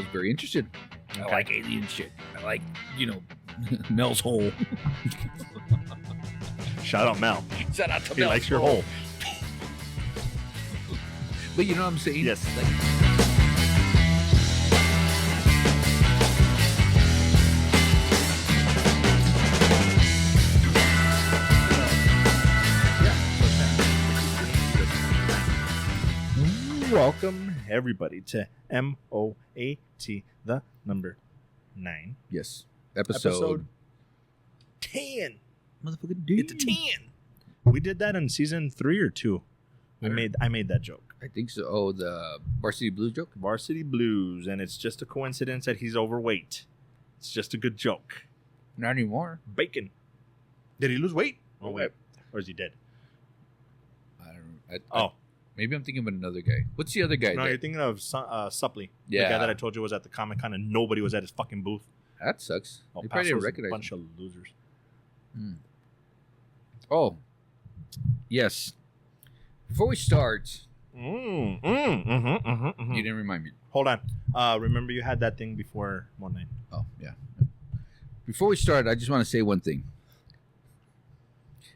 was very interested. Okay. I like alien shit. I like, Mel's hole. Shout out Mel. Shout out to He Mel's likes your hole. But you know what I'm saying? Yes. Welcome everybody to MOAT, the number 9. Yes. Episode 10. Motherfucking dude. It's a 10. We did that in season 3 or 2. I made that joke. I think so. Oh, the Varsity Blues joke? Varsity Blues, and it's just a coincidence that he's overweight. It's just a good joke. Not anymore. Bacon. Did he lose weight? Oh, wait. Or is he dead? I don't know. Maybe I'm thinking of another guy. What's the other guy? No, you're thinking of Suppley. Yeah. The guy that I told you was at the Comic-Con and nobody was at his fucking booth. That sucks. El They probably didn't Paso's a recognize bunch him. of losers. Oh, yes. Before we start, you didn't remind me. Hold on. Remember you had that thing before one night. Oh, yeah. Before we start, I just want to say one thing.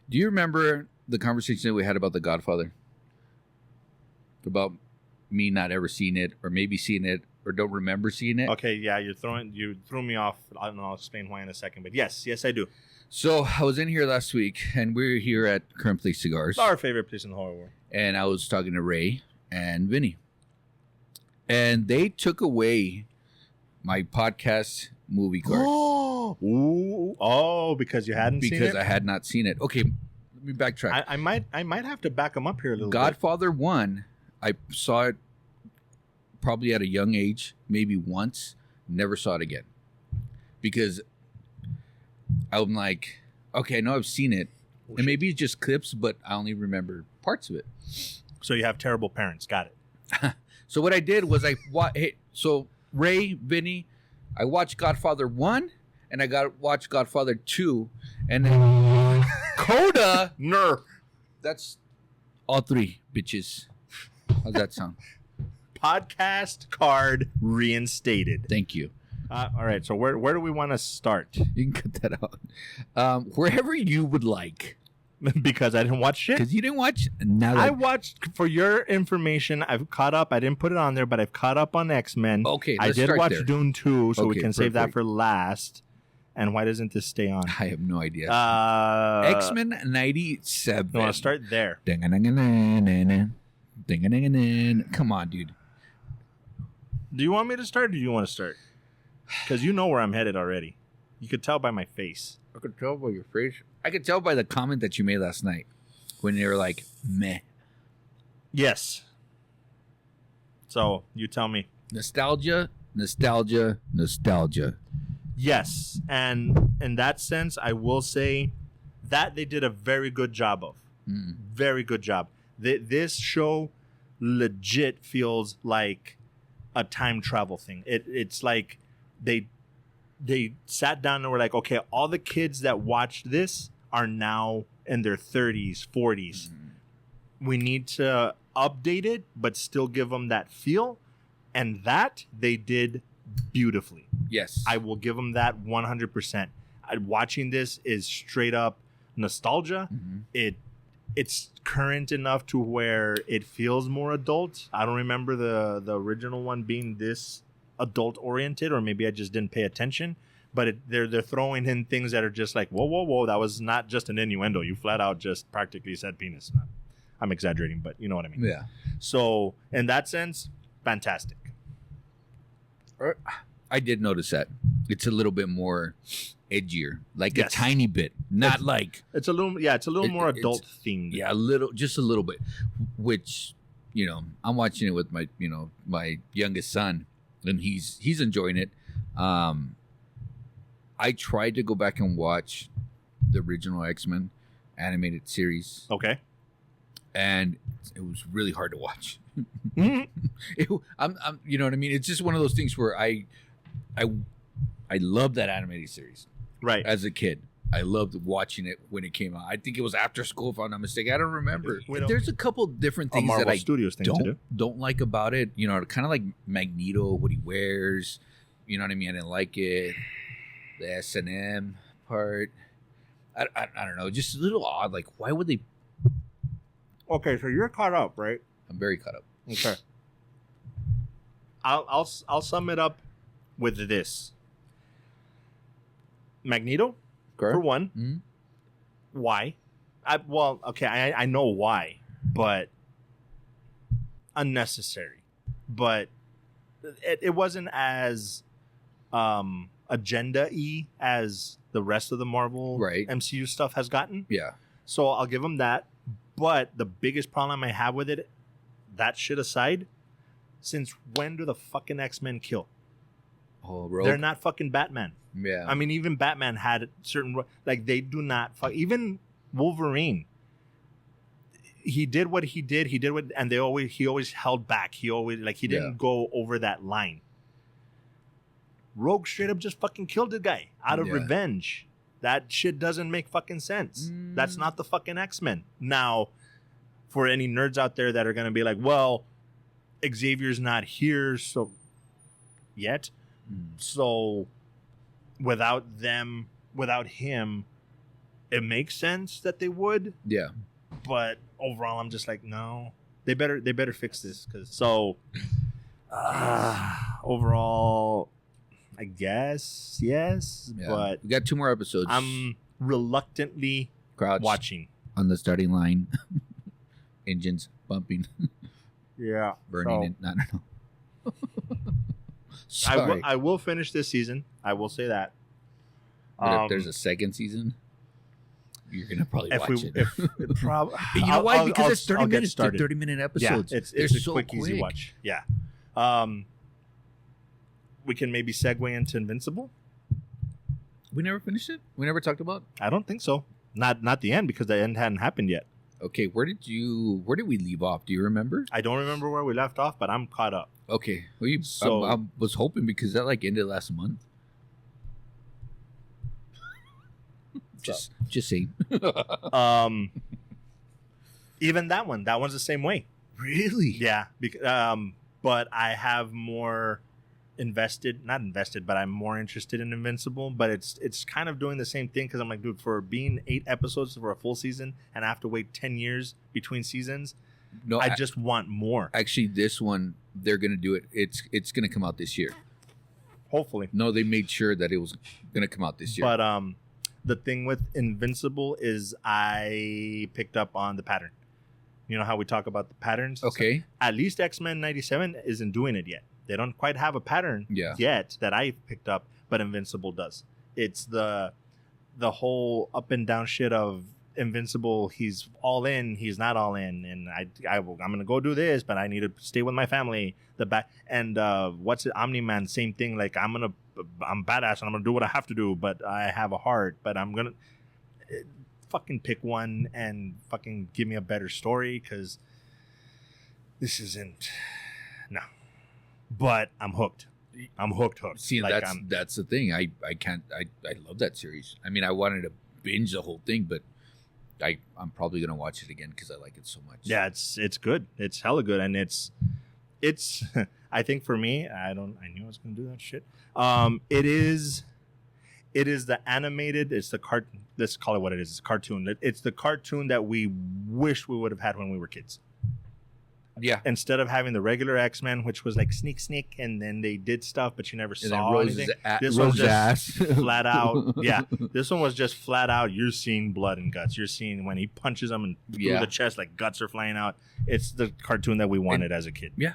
Do you remember the conversation that we had about The Godfather? About me not ever seeing it, or maybe seeing it, or don't remember seeing it? Okay, yeah, you threw me off. I don't know, I'll explain why in a second. But yes, I do. So I was in here last week, and we're here at Current Place Cigars. It's our favorite place in the whole world. And I was talking to Ray and Vinny. And they took away my podcast movie card. Because you hadn't seen it? Because I had not seen it. Okay, let me backtrack. I might have to back them up here a little bit. Godfather 1, I saw it probably at a young age, maybe once, never saw it again. Because I'm like, okay, I know I've seen it, and maybe it's just clips, but I only remember parts of it. So you have terrible parents. Got it. So what I did was so Ray, Vinny, I watched Godfather 1, and I watched Godfather 2, and then Coda. That's all 3, bitches. How's that sound? Podcast card reinstated. Thank you. All right, so where do we want to start? You can cut that out. Wherever you would like. Because I didn't watch shit. Because you didn't watch. I watched, for your information, I've caught up. I didn't put it on there, but I've caught up on X-Men. Okay, I did watch Dune 2, so we can save that perfect. for last. And why doesn't this stay on? I have no idea. X-Men. X-Men 97. No, I'll start there. Come on, dude. Do you want me to start, or do you want to start? Because you know where I'm headed already. You could tell by my face. I could tell by your face. I could tell by the comment that you made last night when you were like, meh. Yes. So, you tell me. Nostalgia. Yes. And in that sense, I will say that they did a very good job of. Very good job. This show legit feels like a time travel thing. It's like they sat down and were like, okay, all the kids that watched this are now in their 30s, 40s. We need to update it, but still give them that feel. And that they did beautifully. Yes. I will give them that 100%. Watching this is straight up nostalgia. It's current enough to where it feels more adult. I don't remember the original one being this adult oriented, or maybe I just didn't pay attention. But they're throwing in things that are just like, whoa, that was not just an innuendo. You flat out just practically said penis. I'm exaggerating, but you know what I mean. Yeah. So in that sense, fantastic. I did notice that. It's a little bit more edgier, like Yes. a tiny bit, not like It's a little more adult themed. Yeah, just a little bit. Which, I'm watching it with my, my youngest son, and he's enjoying it. I tried to go back and watch the original X-Men animated series. Okay. And it was really hard to watch. I'm you know what I mean? It's just one of those things where I love that animated series. Right. As a kid, I loved watching it when it came out. I think it was after school, if I'm not mistaken. I don't remember. There's a couple different things that I Studios thing to do. don't like about it. You know, kind of like Magneto, what he wears. You know what I mean? I didn't like it. The S&M part. I don't know. Just a little odd. Like, why would they? Okay, so you're caught up, right? I'm very caught up. Okay. I'll sum it up with this. Magneto, for one. Mm-hmm. Why? I know why, but unnecessary. But it wasn't as agenda-y as the rest of the Marvel MCU stuff has gotten. Yeah. So I'll give them that. But the biggest problem I have with it, that shit aside, since when do the fucking X-Men kill? Oh, Rogue? They're not fucking Batman. Yeah. I mean, even Batman had certain, like, they do not fuck. Even Wolverine, he did what he did. He always held back. He didn't go over that line. Rogue straight up just fucking killed the guy out of revenge. That shit doesn't make fucking sense. That's not the fucking X-Men. Now, for any nerds out there that are going to be like, well, Xavier's not here yet. So without him, it makes sense that they would. Yeah. But overall, I'm just like, no. They better fix this, overall, I guess yes, but we got 2 more episodes. I'm reluctantly watching on the starting line. Engines bumping. Yeah, burning it. I don't know. Sorry. I will finish this season. I will say that. But if there's a second season, you're gonna probably watch it. You know why? Because it's 30 minutes. 30-minute episodes. Yeah, it's a quick, easy watch. Yeah. We can maybe segue into Invincible. We never finished it. We never talked about. I don't think so. Not the end, because the end hadn't happened yet. Okay, where did we leave off? Do you remember? I don't remember where we left off, but I'm caught up. Okay, well, I was hoping because that ended last month. Just saying. Even that one's the same way. Really? Yeah. But I have more not invested, but I'm more interested in Invincible. But it's kind of doing the same thing, because I'm like, dude, for being 8 episodes for a full season and I have to wait 10 years between seasons, no, I just want more. Actually, this one, they're gonna do it. It's gonna come out this year. Hopefully. No, they made sure that it was gonna come out this year. But the thing with Invincible is I picked up on the pattern. You know how we talk about the patterns? Okay. So at least X-Men 97 isn't doing it yet. They don't quite have a pattern yet that I picked up, but Invincible does. It's the whole up and down shit of Invincible. He's all in, he's not all in, and I'm gonna go do this, but I need to stay with my family. Omni-Man, same thing. Like, I'm badass and I'm gonna do what I have to do, but I have a heart. But I'm gonna fucking pick one and fucking give me a better story, because this isn't no. But I'm hooked. Hooked. See, like, that's the thing. I love that series. I mean, I wanted to binge the whole thing, but I'm probably gonna watch it again because I like it so much. Yeah, it's good. It's hella good, and it's I think for me, I knew I was gonna do that shit. It is the animated. It's the cartoon. Let's call it what it is. It's a cartoon. It's the cartoon that we wish we would have had when we were kids. Yeah. Instead of having the regular X-Men, which was like sneak, and then they did stuff, but you never saw anything. This was just flat out. Yeah. This one was just flat out. You're seeing blood and guts. You're seeing when he punches them and through the chest, like guts are flying out. It's the cartoon that we wanted as a kid. Yeah.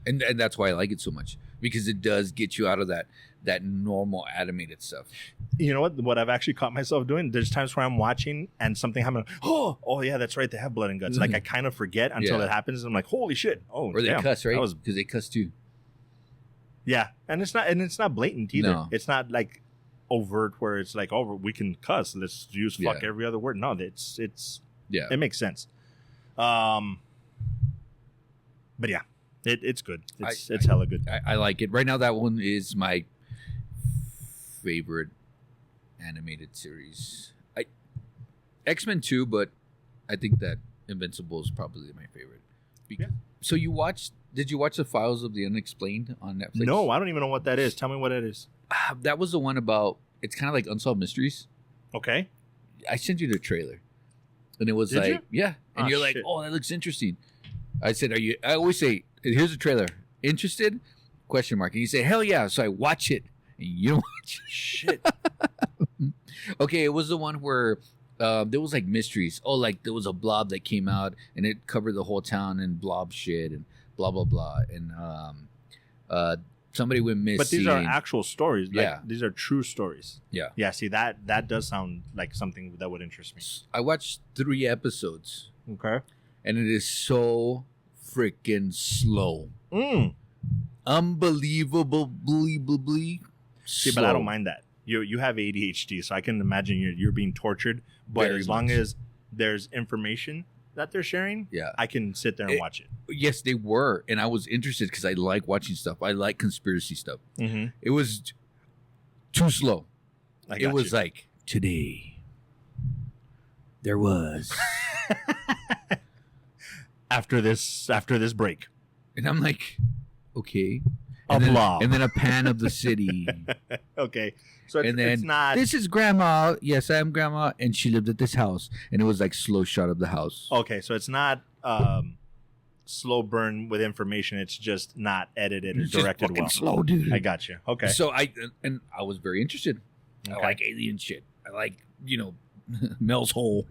And that's why I like it so much, because it does get you out of that normal animated stuff. You know what I've actually caught myself doing? There's times where I'm watching and something happens. Oh yeah, that's right. They have blood and guts. Like, I kind of forget until it happens. And I'm like, holy shit. Oh, or they cuss, right? Because they cuss too. Yeah, and it's not blatant either. No. It's not like overt where it's like, oh, we can cuss. Let's use fuck every other word. No, it's it makes sense. But yeah, it's good. It's hella good. I like it. Right now, that one is my favorite animated series. X-Men 2, but I think that Invincible is probably my favorite. Yeah. So did you watch the Files of the Unexplained on Netflix? No, I don't even know what that is. Tell me what it is. That was the one about, it's kind of like Unsolved Mysteries. Okay. I sent you the trailer. And it was Did like, you? yeah. And you're shit. like, oh, that looks interesting. I said, I always say, here's a trailer. Interested? Question mark. And you say, hell yeah. So I watch it. And you don't watch it. Shit. Okay, it was the one where there was like mysteries. Oh, like there was a blob that came out and it covered the whole town in blob shit and blah, blah, blah. And somebody went missing. But these are actual stories. Like, Yeah. These are true stories. Yeah. Yeah, see, that does sound like something that would interest me. I watched 3 episodes Okay. and it is so freaking slow. Unbelievably See, but I don't mind that. You have ADHD, so I can imagine you're being tortured. But Very as long much. as there's information that they're sharing, Yeah. I can sit there and watch it. Yes, they were. And I was interested because I like watching stuff. I like conspiracy stuff. Mm-hmm. It was too slow. It was like, today, there was. after this break. And I'm like, okay. A And then, blob. and then a pan of the city. Okay. So it's, And then, it's not. this is grandma. Yes, I am grandma. And she lived at this house. And it was like slow shot of the house. Okay, so it's not slow burn with information. It's just not edited or It's just directed fucking well. slow, dude. I got you. Okay. So I was very interested. I Okay. like alien shit. I like, Mel's hole.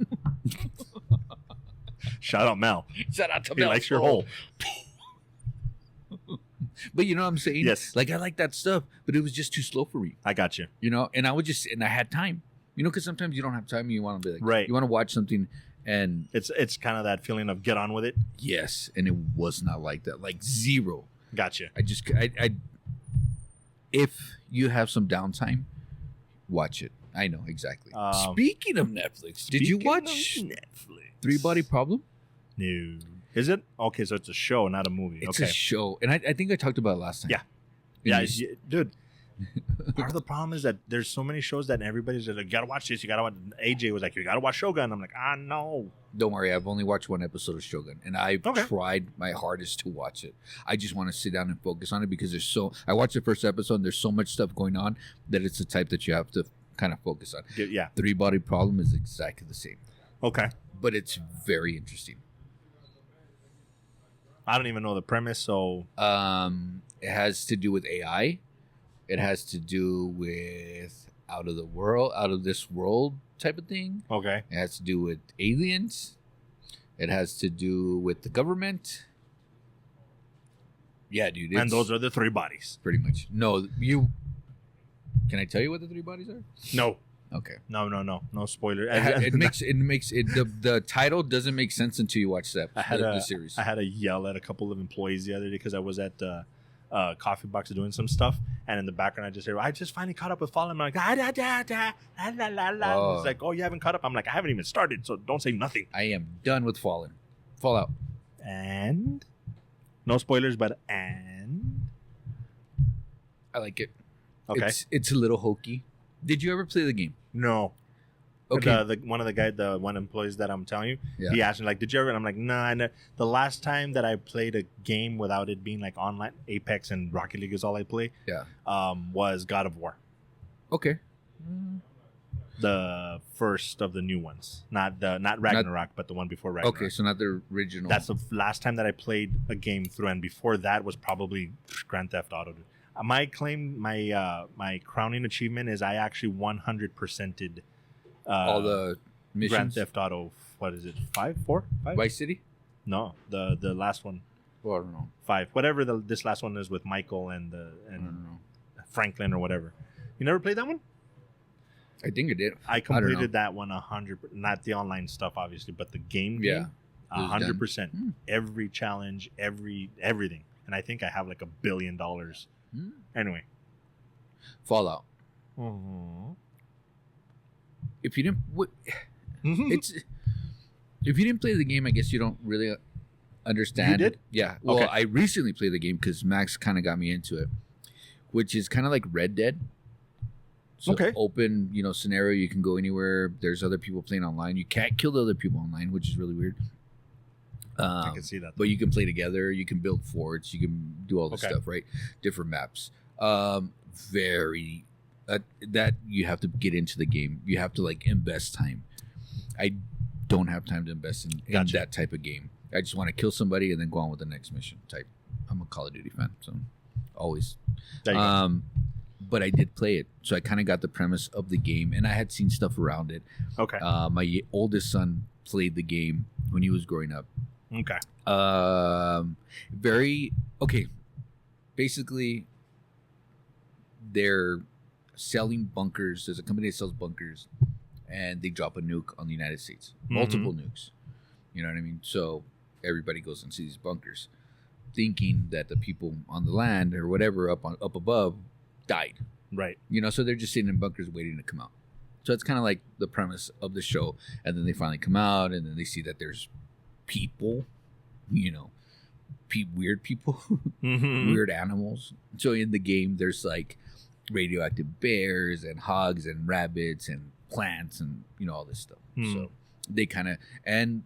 Shout out Mel. Shout out to He Mel's likes your hole. But you know what I'm saying? Yes. Like I like that stuff, but it was just too slow for me. I got you. And I had time. Because sometimes you don't have time and you want to be like, Right. You want to watch something and It's kind of that feeling of get on with it. yes, and it was not like that. Like zero. Got you. I if you have some downtime, watch it. I know exactly. Speaking of Netflix, did you watch Netflix? 3 Body Problem? No. Is it? Okay, so it's a show, not a movie. It's okay. a show, and I think I talked about it last time. Yeah. And Yeah, dude. Part of the problem is that there's so many shows that everybody's like, you gotta watch this. You gotta watch. AJ was like, you gotta watch Shogun. I'm like, no. Don't worry, I've only watched 1 episode of Shogun, and I've Okay. tried my hardest to watch it. I just want to sit down and focus on it because I watched the first episode, and there's so much stuff going on that it's the type that you have to kind of focus on. Yeah. 3 Body Problem is exactly the same, Okay. but it's very interesting. I don't even know the premise, so It has to do with AI. It has to do with out of this world type of thing. okay. It has to do with aliens. It has to do with the government. Yeah, dude. And those are the 3 bodies. pretty much. No, can I tell you what the 3 bodies are? No. Okay. No spoiler. It makes the title doesn't make sense until you watch the series. I had to yell at a couple of employees the other day because I was at the coffee box doing some stuff, and in the background I just hear, I just finally caught up with Fallen. I'm like, da, da, da, da, la, la, la, la. Oh. It's like, oh, you haven't caught up? I'm like, I haven't even started, so don't say nothing. I am done with Fallout. And no spoilers, but and I like it. okay, It's a little hokey. Did you ever play the game? no. Okay. The one employees that I'm telling you, Yeah. he asked me like, "Did you ever?" And I'm like, "Nah." The last time that I played a game without it being like online, Apex and Rocket League is all I play. Yeah. Was God of War, Okay. the first of the new ones, not Ragnarok, but the one before Ragnarok. Okay, so not the original. That's the last time that I played a game through, and before that was probably Grand Theft Auto. My claim, my crowning achievement is I actually 100%ed all the missions. Grand Theft Auto. What is it? 5? Vice City? No, the last one. Well, I don't know. 5. Whatever this last one is with Michael and I don't know. Franklin or whatever. You never played that one? I think it did. I don't know. completed that one 100. Not the online stuff, obviously, but the game. Yeah. 100%. Hmm. Every challenge, everything, and I think I have like $1 billion. Hmm. Anyway. Fallout. Mm-hmm. If you didn't, it's if you didn't play the game, I guess you don't really understand. You did? It. Yeah. Well, Okay. I recently played the game because Max kind of got me into it, which is kind of like Red Dead. So Okay. open, scenario. You can go anywhere. There's other people playing online. You can't kill the other people online, which is really weird. I can see that. But you can play together. You can build forts. You can do all this Okay. stuff, right? Different maps. Very that you have to get into the game. You have to like invest time. I don't have time to invest in Gotcha. that type of game. I just want to kill somebody and then go on with the next mission type. I'm a Call of Duty fan, so always. There you go. But I did play it, so I kind of got the premise of the game, and I had seen stuff around it. Okay. My oldest son played the game when he was growing up. Okay. Very okay. Basically, they're selling bunkers. There's a company that sells bunkers, and they drop a nuke on the United States. Multiple nukes. You know what I mean? So everybody goes and sees these bunkers, thinking that the people on the land or whatever up above died. Right. So they're just sitting in bunkers waiting to come out. So it's kind of like the premise of the show, and then they finally come out, and then they see that there's people, weird people, weird animals. So in the game, there's like radioactive bears and hogs and rabbits and plants and all this stuff. So they kind of, and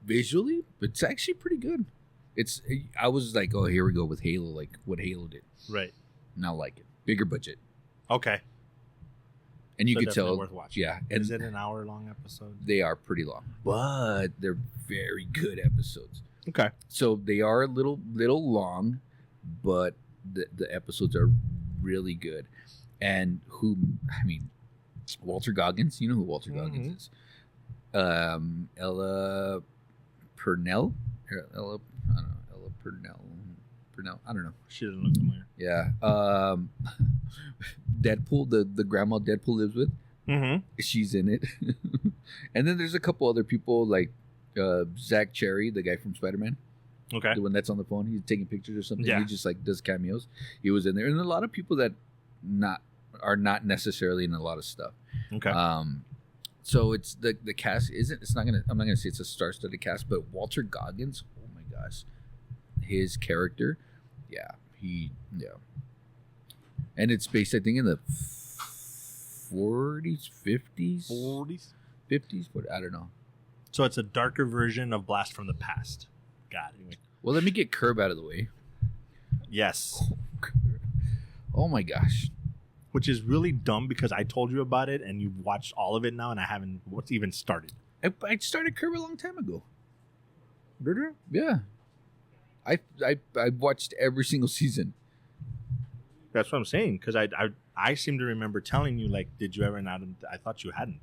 visually, it's actually pretty good. I was like, oh, here we go with Halo, like what Halo did. Right. Not like it. Bigger budget. Okay. And you So could definitely tell, worth watching. yeah. And Is it an hour-long episode? they are pretty long, but they're very good episodes. Okay. So they are a little long, but the episodes are really good. And Walter Goggins, you know who Walter Goggins is. Ella Purnell? Ella Purnell. I don't know. She doesn't look familiar. Yeah. Deadpool, the grandma Deadpool lives with. Mm-hmm. She's in it. And then there's a couple other people like Zach Cherry, the guy from Spider-Man. Okay. The one that's on the phone. He's taking pictures or something. Yeah. He just like does cameos. He was in there. And a lot of people that are not necessarily in a lot of stuff. Okay. So it's the cast I'm not gonna say it's a star-studded cast, but Walter Goggins, oh my gosh. His character, and it's based, I think, in the 40s, 50s, but I don't know. So it's a darker version of Blast from the Past. Got it. Well, let me get Curb out of the way. Yes. Oh my gosh. Which is really dumb because I told you about it and you've watched all of it now and I haven't even started. I started Curb a long time ago. Did you? Yeah. I watched every single season. That's what I'm saying because I seem to remember telling you, like, did you ever not? I thought you hadn't.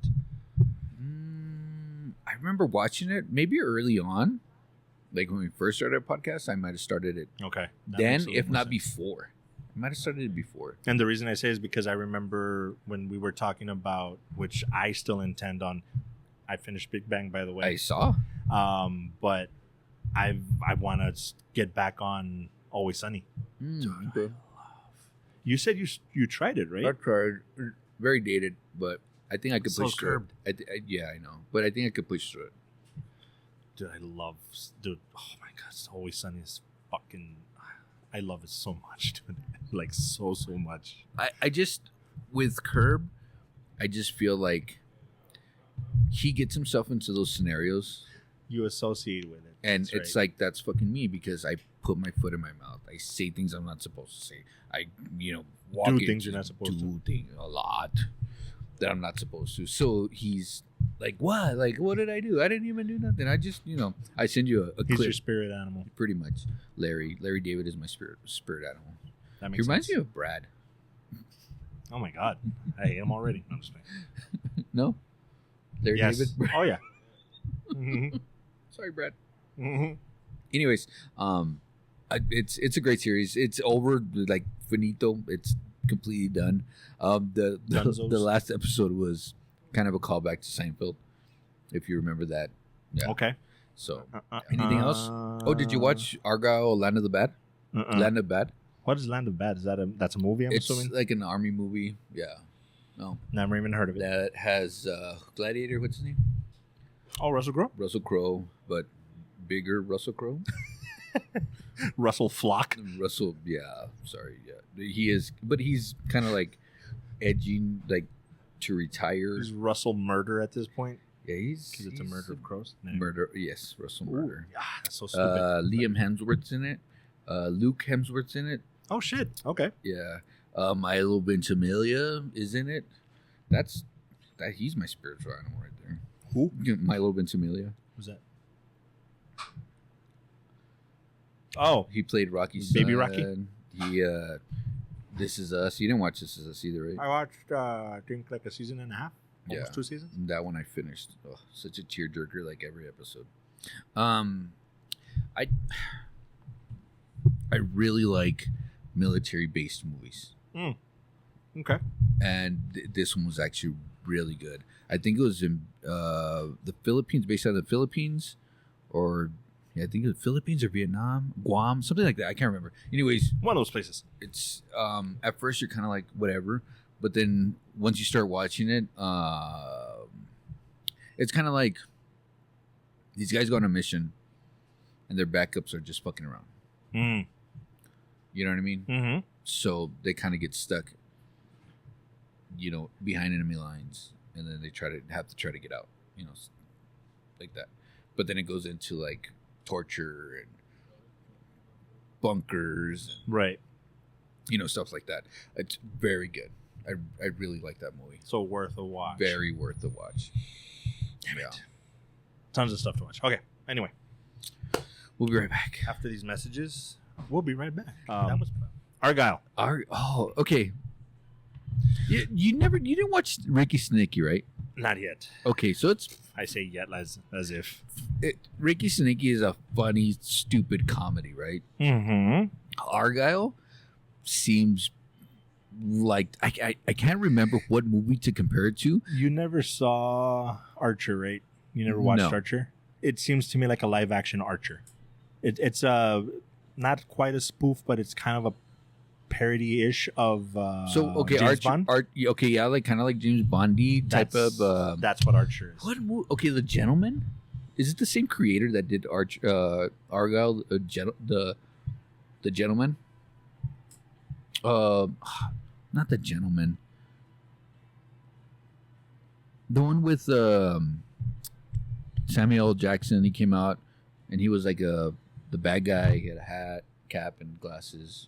I remember watching it maybe early on. Like when we first started our podcast, I might have started it Okay. then, if not before. I might have started it before. And the reason I say is because I remember when we were talking about, which I still intend on. I finished Big Bang, by the way. I saw. But I want to get back on Always Sunny. Okay. You said you tried it, right? I tried. Very dated, but I think I could So push through curbed. it. Yeah, I know. But I think I could push through it. Dude, oh my God, Always Sunny is fucking, I love it so much, dude. Like, so much. I just, with Curb, I just feel like he gets himself into those scenarios. You associate with it. And That's it's right. like, that's fucking me because I put my foot in my mouth. I say things I'm not supposed to say. I, walk Do into- things you're not supposed to. do things a lot that I'm not supposed to. So he's like, what? Like, what did I do? I didn't even do nothing. I just, I send you a He's clip. your spirit animal. Pretty much. Larry David is my spirit animal. That He makes reminds sense. me of Brad. Oh my God, I hate him already. I'm just kidding. No? Larry Yes. David? Oh yeah. Mhm. Sorry, Brad. Mhm. Anyways, it's a great series. It's over, like finito. It's completely done. The Dunzos. last episode was kind of a callback to Seinfeld, if you remember that. Yeah. Okay. So, anything else? Oh, did you watch Argyle, Land of the Bad? Land of Bad? What is Land of Bad? That's a movie? I'm It's assuming. like an army movie. Yeah. No, Never even heard of it. that has Gladiator. What's his name? Oh, Russell Crowe. Russell Crowe, but bigger Russell Crowe. Russell Flock. Russell, yeah, sorry, yeah, he is, but he's kind of like edging like to retire. Is Russell Murder at this point? Yeah, Because it's a murder of crows. No. Murder. Yes, Russell Murder. Yeah, that's so stupid. Liam Hemsworth's in it. Luke Hemsworth's in it. Oh shit. Okay. Yeah. Milo Ventimiglia is in it. That he's my spiritual animal right there. Who? Milo Ventimiglia. Who's that? Oh, He played Rocky's Baby son. Rocky? He This Is Us. You didn't watch This Is Us either, right? I watched I think like a season and a half. Almost Yeah. 2 seasons. That one I finished. Oh, such a tearjerker, like every episode. I really like military-based movies, Okay. and this one was actually really good. I think it was in the Philippines, based on the Philippines, or I think it was Philippines or Vietnam, Guam, something like that. I can't remember. Anyways, One of those places. it's at first you're kind of like whatever, but then once you start watching it, it's kind of like these guys go on a mission and their backups are just fucking around. Mm. You know what I mean? Mm-hmm. So they kind of get stuck, behind enemy lines, and then they have to try to get out, like that. But then it goes into like torture and bunkers and Right. stuff like that. It's very good. I really like that movie. So worth a watch. Very worth the watch. Damn it. Tons of stuff to watch. Okay. Anyway, We'll be right back. after these messages, we'll be right back. That was Argyle. Okay. You didn't watch Ricky Sneaky, right? Not yet. Okay, so it's I say yet as if. Ricky Sneaky is a funny, stupid comedy, right? Mm-hmm. Argyle seems like I can't remember what movie to compare it to. You never saw Archer, right? You never watched No. Archer? It seems to me like a live action Archer. It's not quite a spoof, but it's kind of a parody-ish of James Bond. Like kind of like James Bondy type That's- of. That's what Archer is. What movie? Okay, The Gentleman. Is it the same creator that did Argyle? The Gentleman. Not The Gentleman. The one with Samuel L. Jackson. He came out and he was like the bad guy. He had a hat, cap, and glasses.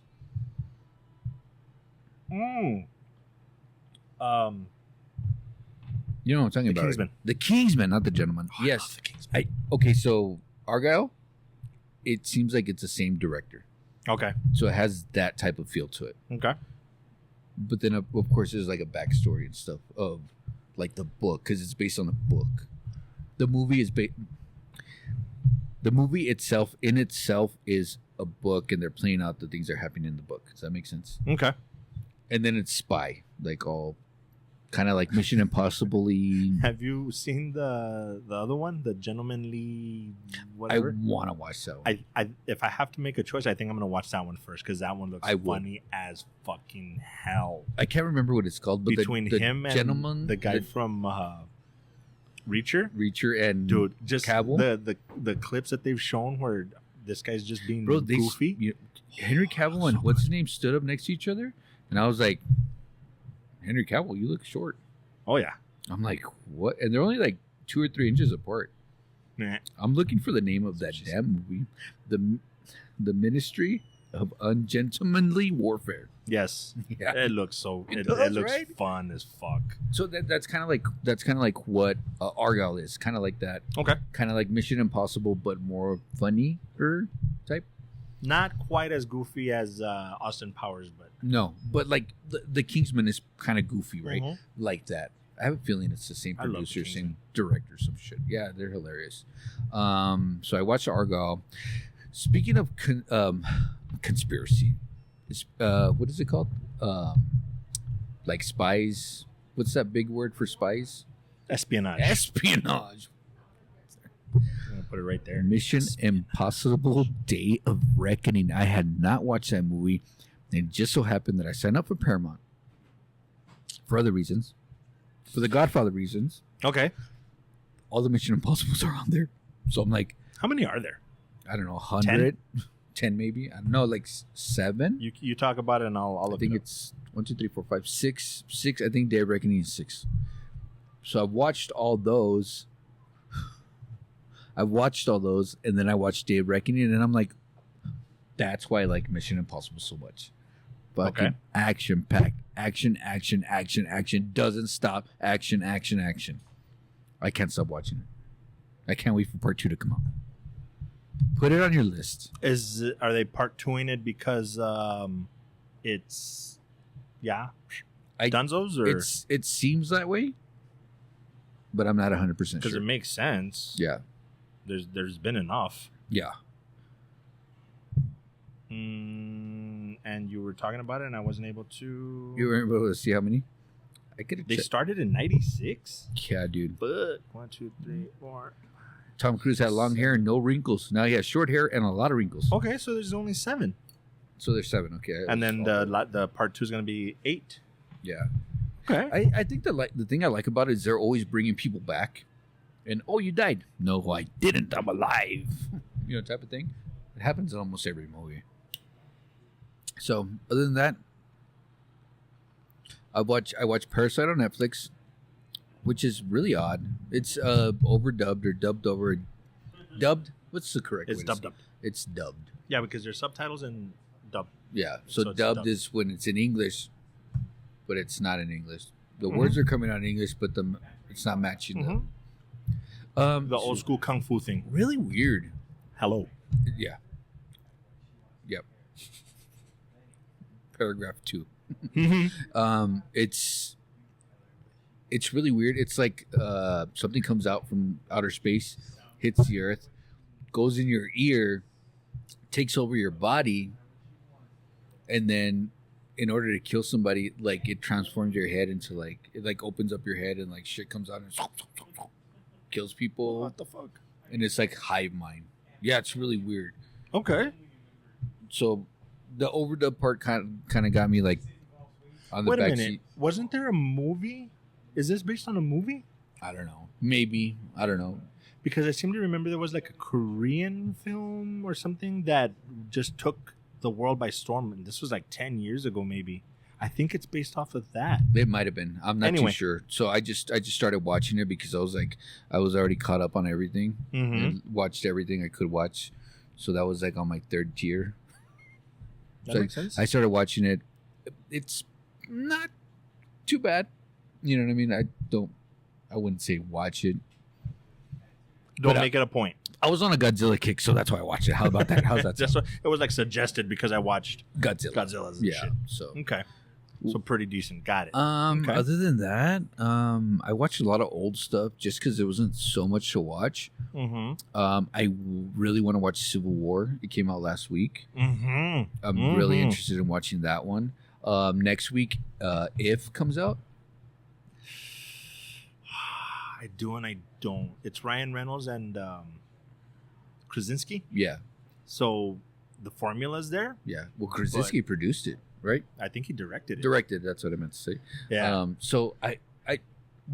Mm. You know what I'm talking The about? Kingsman. Right? The Kingsman, not The Gentleman. Oh, I Yes. love The Kingsman. Okay, so Argyle, it seems like it's the same director. Okay. So it has that type of feel to it. Okay. But then, of course, there's like a backstory and stuff of like the book because it's based on the book. The movie is the movie itself is a book, and they're playing out the things that are happening in the book. Does that make sense? Okay. And then it's spy, like all kind of like Mission Impossible-y. Have you seen the other one, the Gentlemanly I whatever? want to watch that one. I if I have to make a choice, I think I'm gonna watch that one first because that one looks I would. funny as fucking hell. I can't remember what it's called, but Between the him and gentleman, the guy from Reacher, Reacher, and dude, just Cavill? the clips that they've shown where this guy's just being bro, goofy. Henry Cavill and so what's his name stood up next to each other, and I was like, Henry Cavill, you look short. Oh yeah. I'm like, what? And they're only like 2 or 3 inches apart. Nah. I'm looking for the name of that Jeez. damn movie, the Ministry of Ungentlemanly Warfare. Yes. Yeah. It looks so. It It does, looks right? fun as fuck. So that's kind of like what Argyle is, kind of like that, Okay. kind of like Mission Impossible, but more funnier type. Not quite as goofy as Austin Powers, but No, but like the Kingsman is kind of goofy, right? Mhm. Like that. I have a feeling it's the same I love The producer, same Kingsman. director, some shit. Yeah, they're hilarious. So I watched Argyle. Speaking of conspiracy, what is it called? Like spies. What's that big word for spies? espionage. Espionage. I'm gonna put it right there. Mission Impossible: Day of Reckoning. I had not watched that movie, and it just so happened that I signed up for Paramount for other reasons, for the Godfather reasons. Okay. All the Mission Impossibles are on there, so I'm like, How many are there? I don't know, 100, 10 maybe. I don't know, like 7. You talk about it and I'll I look think it up. it's 1, 2, 3, 4, 5, 6. I think Day of Reckoning is 6. So I've watched all those. And then I watched Day of Reckoning, and I'm like, that's why I like Mission Impossible so much. Fucking action-packed. Action. Doesn't stop. Action. I can't stop watching it. I can't wait for part 2 to come out. Put it on your list. Are they part 2ing it because it's Dunzos, or it seems that way, but I'm not 100% sure. Because it makes sense. Yeah. There's been enough. Yeah. And you were talking about it, and I wasn't able to. You were able to see how many? They started in 96. Yeah, dude. But 1, 2, 3, 4. Tom Cruise had long hair and no wrinkles. Now he has short hair and a lot of wrinkles. Okay, so there's only 7. So there's 7. Okay. And then the part 2 is going to be 8. Yeah. Okay. I think the thing I like about it is they're always bringing people back. And, oh, you died. No, I didn't. I'm alive. Type of thing. It happens in almost every movie. So, other than that, I watch Parasite on Netflix, which is really odd. It's overdubbed or dubbed over. Dubbed? What's the correct It's word? dubbed. It's dubbed. Yeah, because there's subtitles and dubbed. Yeah, so dubbed is when it's in English, but it's not in English. The Mm-hmm. words are coming out in English, but it's not matching The old school kung fu thing. Really weird. Hello. Yeah. Yep. Paragraph 2. It's really weird. It's like something comes out from outer space, hits the earth, goes in your ear, takes over your body, and then in order to kill somebody, like it transforms your head into it opens up your head and like shit comes out and kills people. What the fuck? And it's like hive mind. Yeah, it's really weird. Okay. So the overdub part kind of got me like on the Wait a back minute. seat. Wasn't there a movie? Is this based on a movie? I don't know. Maybe. I don't know. Because I seem to remember there was like a Korean film or something that just took the world by storm. And this was like 10 years ago, maybe. I think it's based off of that. It might have been. I'm not too sure. So I just started watching it because I was already caught up on everything. And watched everything I could watch. So that was like on my 3rd tier. That makes sense. I started watching it. It's not too bad. You know what I mean? I wouldn't say watch it. Don't make it a point. I was on a Godzilla kick, so that's why I watched it. How about that? How's that? Just it was like suggested because I watched Godzilla's and yeah. shit. So okay. So pretty decent. Got it. Okay. Other than that, I watched a lot of old stuff just because there wasn't so much to watch. I really want to watch Civil War. It came out last week. I'm really interested in watching that one. Next week, If comes out. I do and I don't. It's Ryan Reynolds and Krasinski. Yeah. So the formula's there. Yeah. Well, Krasinski produced it, right? I think he directed it. Directed. That's what I meant to say. Yeah. So I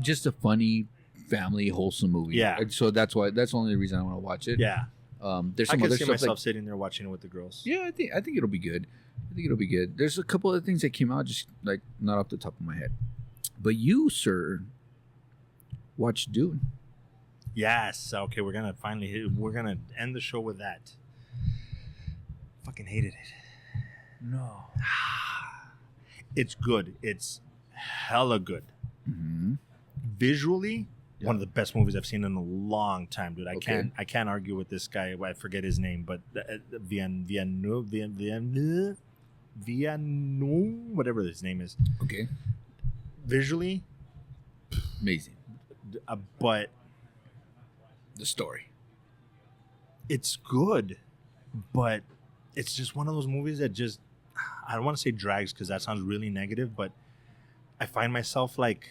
just a funny, family, wholesome movie. Yeah. So that's the only reason I want to watch it. Yeah. There's I some can other see stuff myself sitting there watching it with the girls. Yeah, I think it'll be good. There's a couple of things that came out just like not off the top of my head. But you, sir, watched Dune. Yes. Okay, we're gonna end the show with that. Fucking hated it. No. It's good. It's hella good. Visually, one of the best movies I've seen in a long time, dude. I can't argue with this guy. I forget his name, but Viano, whatever his name is. Okay. Visually, amazing. But the story, it's good, but it's just one of those movies that just, I don't want to say drags because that sounds really negative, but I find myself like,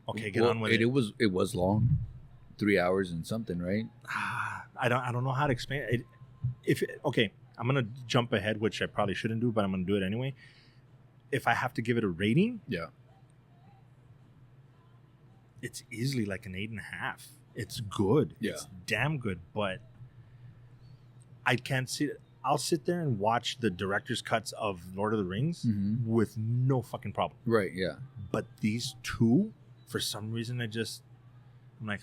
okay, get on with it. It was long, 3 hours and something, right? I don't know how to explain it. Okay, I'm gonna jump ahead, which I probably shouldn't do, but I'm gonna do it anyway. If I have to give it a rating, yeah, it's easily like an 8.5. It's good. Yeah. It's damn good, but I can't see it. I'll sit there and watch the director's cuts of Lord of the Rings with no fucking problem. Right. Yeah. But these two, for some reason, I'm like,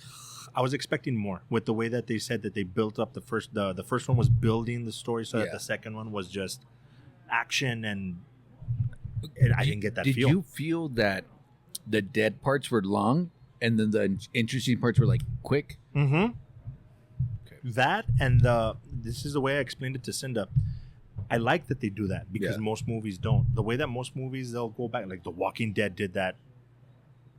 I was expecting more with the way that they said that they built up the first one was building the story so that the second one was just action and I didn't get that feel. Did you feel that the dead parts were long and then the interesting parts were like quick? Mm-hmm. Okay. That and this is the way I explained it to Cinda. I like that they do that because most movies don't. The way that most movies, they'll go back, like The Walking Dead did that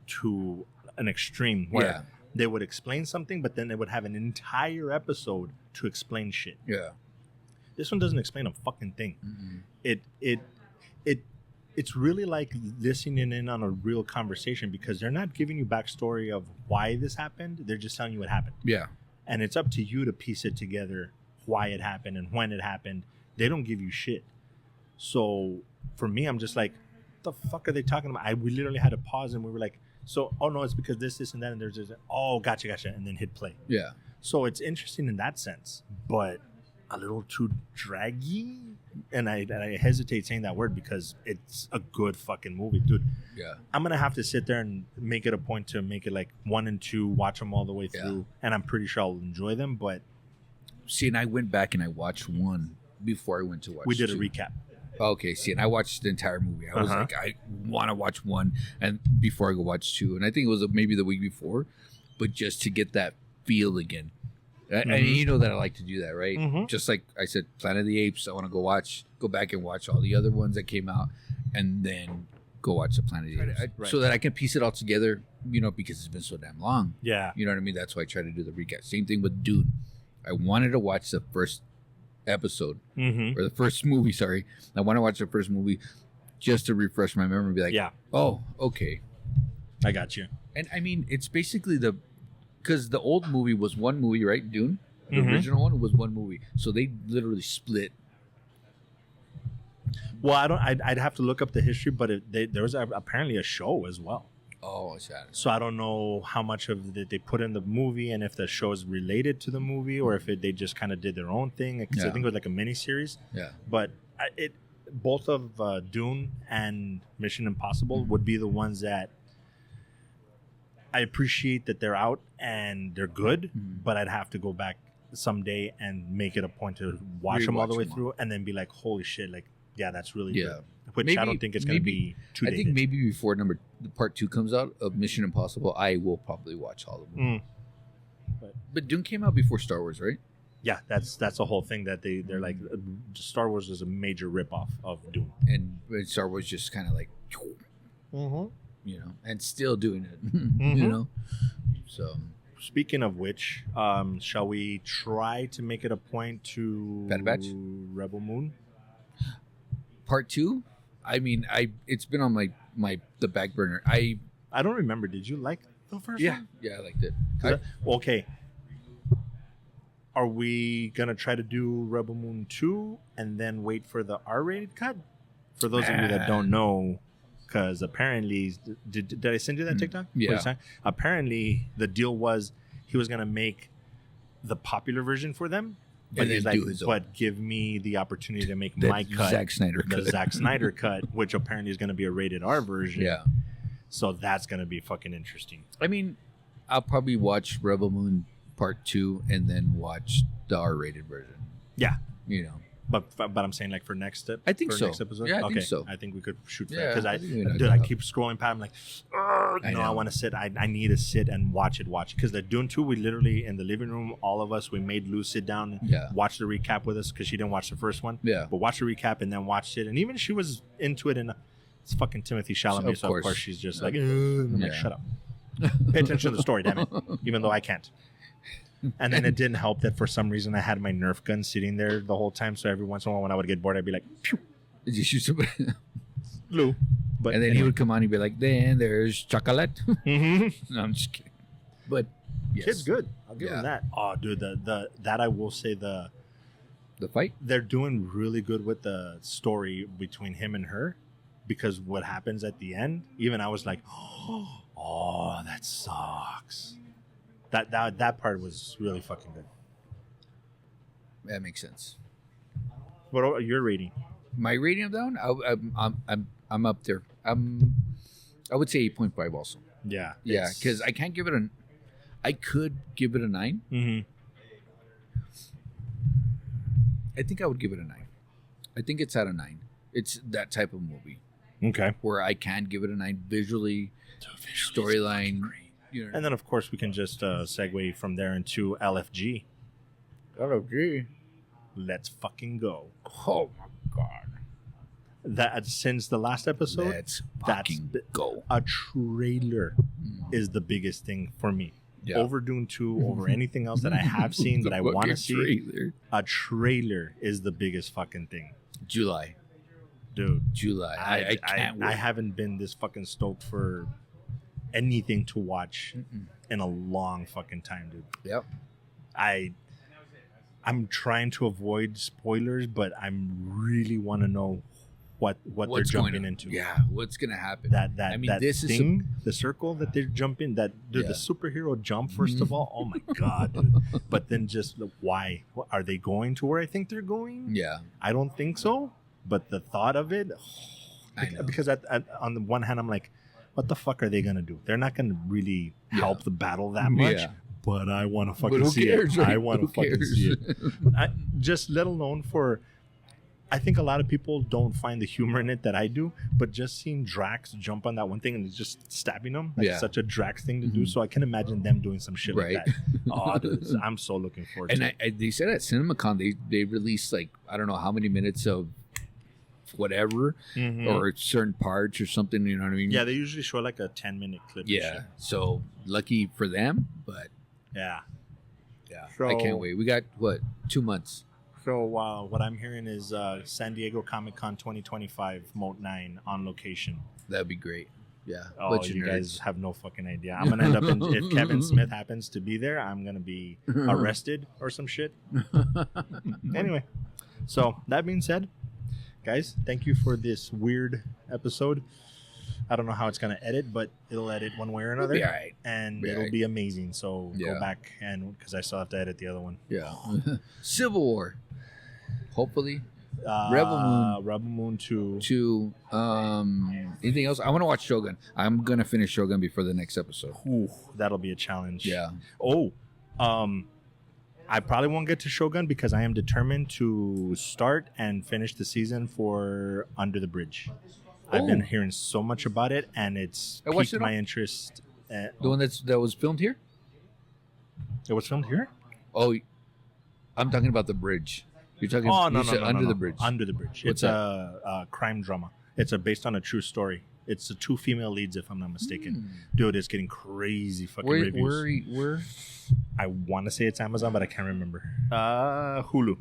to an extreme where they would explain something, but then they would have an entire episode to explain shit. Yeah. This one doesn't explain a fucking thing. Mm-hmm. It's really like listening in on a real conversation because they're not giving you backstory of why this happened. They're just telling you what happened. Yeah. And it's up to you to piece it together, why it happened and when it happened. They don't give you shit. So for me, I'm just like, what the fuck are they talking about? We literally had to pause and we were like, oh no, it's because this and that. And there's this, oh, gotcha. And then hit play. Yeah. So it's interesting in that sense, but a little too draggy. And I hesitate saying that word because it's a good fucking movie, dude. Yeah. I'm going to have to sit there and make it a point to make it like 1 and 2, watch them all the way through. And I'm pretty sure I'll enjoy them, but. See, and I went back and I watched 1 before I went to watch 2. We did a recap. Okay, see, and I watched the entire movie. I was like, I want to watch 1 and before I go watch 2. And I think it was maybe the week before, but just to get that feel again. And you know that I like to do that, right? Mm-hmm. Just like I said, Planet of the Apes, I want to go back and watch all the other ones that came out and then go watch the Planet of the Apes. So that I can piece it all together, because it's been so damn long. Yeah. You know what I mean? That's why I try to do the recap. Same thing with Dune. I wanted to watch the first episode or the first movie. Sorry, I want to watch the first movie just to refresh my memory and be like, oh, okay, I got you. And I mean, it's basically because the old movie was one movie, right? Dune, the original one was one movie, so they literally split. Well, I'd have to look up the history, but there was apparently a show as well. Oh, sad. So I don't know how much of it they put in the movie and if the show is related to the movie or if they just kind of did their own thing. Because I think it was like a mini series. Yeah. But both of Dune and Mission Impossible would be the ones that I appreciate that they're out and they're good, but I'd have to go back someday and make it a point to watch them all the way through and then be like, holy shit, like, yeah, that's really good. Which maybe, I don't think it's going to be too dated. I think maybe before part 2 comes out of Mission Impossible, I will probably watch all of them. But Dune came out before Star Wars, right? Yeah, that's the whole thing that they're like, Star Wars is a major ripoff of Dune. And Star Wars just kind of like, and still doing it, So, speaking of which, shall we try to make it a point to Bad Batch? Rebel Moon? Part 2? I mean, it's been on the back burner. I don't remember. Did you like the first one? Yeah, I liked it. Okay. Are we gonna try to do Rebel Moon 2 and then wait for the R-rated cut? For those of you that don't know, because apparently, did I send you that TikTok? Yeah. Apparently, the deal was he was gonna make the popular version for them. But he's like, but give me the opportunity to make my cut, Zack Snyder the Zack Snyder cut, which apparently is going to be a rated R version. Yeah. So that's going to be fucking interesting. I mean, I'll probably watch Rebel Moon Part 2 and then watch the R-rated version. Yeah. But I'm saying like for next step. I think so. Next episode? Yeah, I think so. I think we could shoot for that because I keep scrolling past. I'm like, I want to sit. I need to sit and watch it. Because the Dune 2, we literally in the living room, all of us, we made Lou sit down and watch the recap with us because she didn't watch the first one. Yeah. But watch the recap and then watched it, and even she was into it. And it's fucking Timothy Chalamet, so of course she's just like, I'm like, shut up, pay attention to the story, damn it. Even though I can't. And then it didn't help that for some reason I had my Nerf gun sitting there the whole time. So every once in a while when I would get bored, I'd be like, pew. Did you shoot somebody? Lou. But and then he would come on and be like, then there's chocolate. No, I'm just kidding. But yes. Kid's good. I'll give him that. Oh, dude, that I will say the fight? They're doing really good with the story between him and her because what happens at the end, even I was like, oh, that sucks. That part was really fucking good. That makes sense. What are your rating? My rating of that one, I'm up there. I would say 8.5 also. Yeah. Yeah, because I can't give it an. I could give it a 9. Mm-hmm. I think I would give it a 9. I think it's at a 9. It's that type of movie Okay. where I can give it a 9 visually, storyline. You know. And then, of course, we can just segue from there into LFG. LFG. Let's fucking go. Oh my god. That since the last episode, Let's fucking go. A trailer is the biggest thing for me. Yeah. Over Dune 2, over anything else that I have seen that I want to see. Trailer. A trailer is the biggest fucking thing. July. Dude. July. I can't wait. I haven't been this fucking stoked for anything to watch in a long fucking time, dude. Yep. I'm trying to avoid spoilers, but I really want to know what they're jumping into. Yeah, what's gonna happen? This thing, the circle that they're jumping, the superhero jump. First of all, oh my god, dude. But then just why are they going to where I think they're going? Yeah, I don't think so. But the thought of it, because on the one hand, I'm like, what the fuck are they gonna do? They're not gonna really help the battle that much. Yeah. But I want to fucking see it. Right? I want to fucking see it. Just let alone for. I think a lot of people don't find the humor in it that I do, but just seeing Drax jump on that one thing and just stabbing him, that's such a Drax thing to do. So I can imagine them doing some shit like that. Oh, dude, I'm so looking forward to it. And they said at CinemaCon, they released like, I don't know how many minutes of whatever or certain parts or something, you know what I mean? Yeah, they usually show like a 10-minute clip. Yeah, so lucky for them, but yeah. So, I can't wait. We got, 2 months? So what I'm hearing is San Diego Comic-Con 2025 Moat 9 on location. That'd be great. Yeah. Oh, you guys have no fucking idea. I'm going to end up if Kevin Smith happens to be there, I'm going to be arrested or some shit. Anyway, so that being said, guys, thank you for this weird episode. I don't know how it's going to edit, but it'll edit one way or another. Yeah, right. And it'll be amazing. So go back and because I still have to edit the other one. Yeah. Civil War. Hopefully. Rebel Moon 2. Anything else? I want to watch Shogun. I'm going to finish Shogun before the next episode. Ooh, that'll be a challenge. Yeah. Oh, I probably won't get to Shogun because I am determined to start and finish the season for Under the Bridge. I've been hearing so much about it, and it's piqued my interest. The one that was filmed here? It was filmed here? Oh, I'm talking about The Bridge. You're talking Under the Bridge. Under the Bridge. It's a crime drama. It's based on a true story. It's 2 female leads, if I'm not mistaken. Dude, it's getting crazy fucking reviews. Where? I want to say it's Amazon, but I can't remember. Hulu,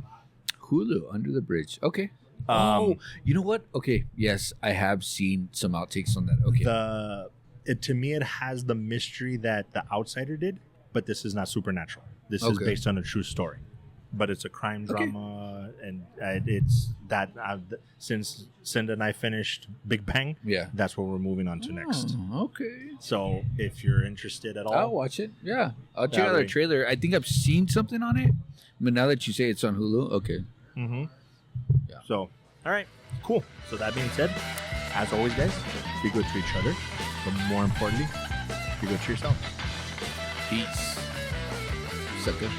Under the Bridge. Okay. You know what? Okay, yes, I have seen some outtakes on that. Okay. To me, it has the mystery that The Outsider did, but this is not supernatural. This is based on a true story. But it's a crime drama, and it's that since Cinda and I finished Big Bang, that's what we're moving on to next. Okay. So if you're interested at all, I'll watch it. Yeah, I'll check out the trailer. I think I've seen something on it, but now that you say it's on Hulu, okay. Mm-hmm. Yeah. So, all right, cool. So that being said, as always, guys, be good to each other, but more importantly, be good to yourself. Peace. Sucker.